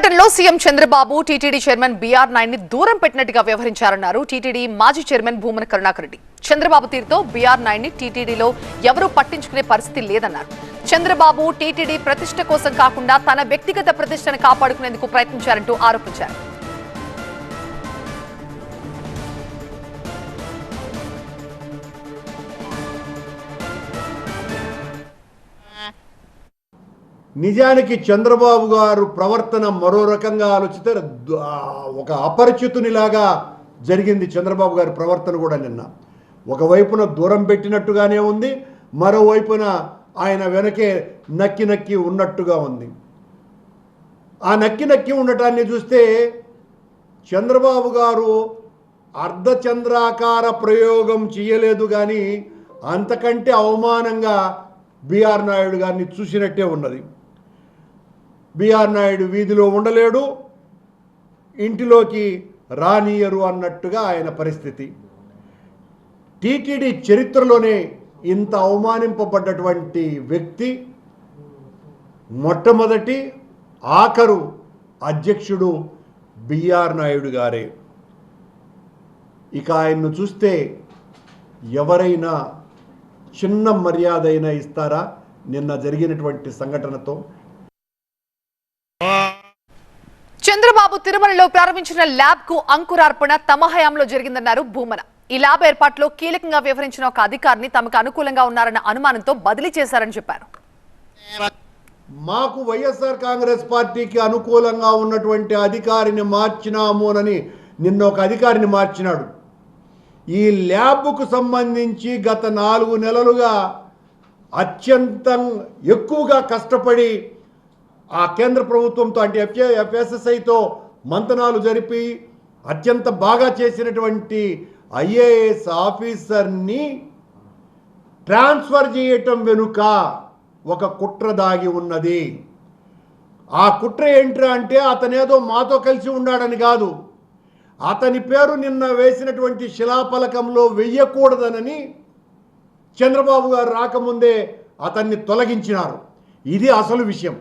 సంఘటనలో CM Chandrababu TTD chairman బీఆర్9 ని దూరం పెట్టినట్టుగా వ్యవహరించారన్నారు టీటీడీ మాజీ చైర్మన్ భూమన కరుణాకర్ రెడ్డి. చంద్రబాబు తీరుతో బీఆర్9 ని టీటీడీలో ఎవరూ పట్టించుకునే పరిస్థితి లేదన్నారు. చంద్రబాబు టీటీడీ ప్రతిష్ట కోసం కాకుండా తన వ్యక్తిగత ప్రతిష్టను కాపాడుకునేందుకు ప్రయత్నించారంటూ ఆరోపించారు. నిజానికి చంద్రబాబు గారు ప్రవర్తన మరో రకంగా ఆలోచిస్తే ఒక అపరిచితునిలాగా జరిగింది. చంద్రబాబు గారి ప్రవర్తన కూడా నిన్న ఒకవైపున దూరం పెట్టినట్టుగానే ఉంది, మరోవైపున ఆయన వెనకే నక్కి నక్కి ఉన్నట్టుగా ఉంది. ఆ నక్కి నక్కి ఉండటాన్ని చూస్తే చంద్రబాబు గారు అర్ధచంద్రాకార ప్రయోగం చేయలేదు, కానీ అంతకంటే అవమానంగా బీఆర్ నాయుడు గారిని చూసినట్టే ఉన్నది. బీఆర్ నాయుడు వీధిలో ఉండలేడు, ఇంటిలోకి రానియరు అన్నట్టుగా ఆయన పరిస్థితి. టీటీడీ చరిత్రలోనే ఇంత అవమానింపబడ్డటువంటి వ్యక్తి మొట్టమొదటి ఆఖరు అధ్యక్షుడు బీఆర్ నాయుడు గారే. ఇక ఆయన్ను చూస్తే ఎవరైనా చిన్న మర్యాద అయినా ఇస్తారా నిన్న జరిగినటువంటి సంఘటనతో? చంద్రబాబు తిరుమలలో ప్రారంభించిన ల్యాబ్ కు అంకురార్పణ తమ హయాంలో జరిగిందన్నారు భూమన. ఈ ల్యాబ్ ఏర్పాటులో కీలకంగా వ్యవహరించిన ఒక అధికారిని తమకు అనుకూలంగా ఉన్నారన్న అనుమానంతో బదిలీ చేశారని చెప్పారు. మాకు వైఎస్ఆర్ కాంగ్రెస్ పార్టీకి అనుకూలంగా ఉన్నటువంటి అధికారిని మార్చినామోనని నిన్న ఒక అధికారిని మార్చినాడు. ఈ ల్యాబ్కు సంబంధించి గత 4 నెలలుగా అత్యంత ఎక్కువగా కష్టపడి ఆ కేంద్ర ప్రభుత్వంతో అంటే ఎఫ్ఎస్ఎస్ఐతో మంతనాలు జరిపి అత్యంత బాగా చేసినటువంటి ఐఏఎస్ ఆఫీసర్ని ట్రాన్స్ఫర్ చేయటం వెనుక ఒక కుట్ర దాగి ఉన్నది. ఆ కుట్ర ఏంట్రా అంటే అతనేదో మాతో కలిసి ఉన్నాడని కాదు, అతని పేరు నిన్న వేసినటువంటి శిలాఫలకంలో వెయ్యకూడదనని చంద్రబాబు గారు రాకముందే అతన్ని తొలగించినారు. ఇది అసలు విషయం.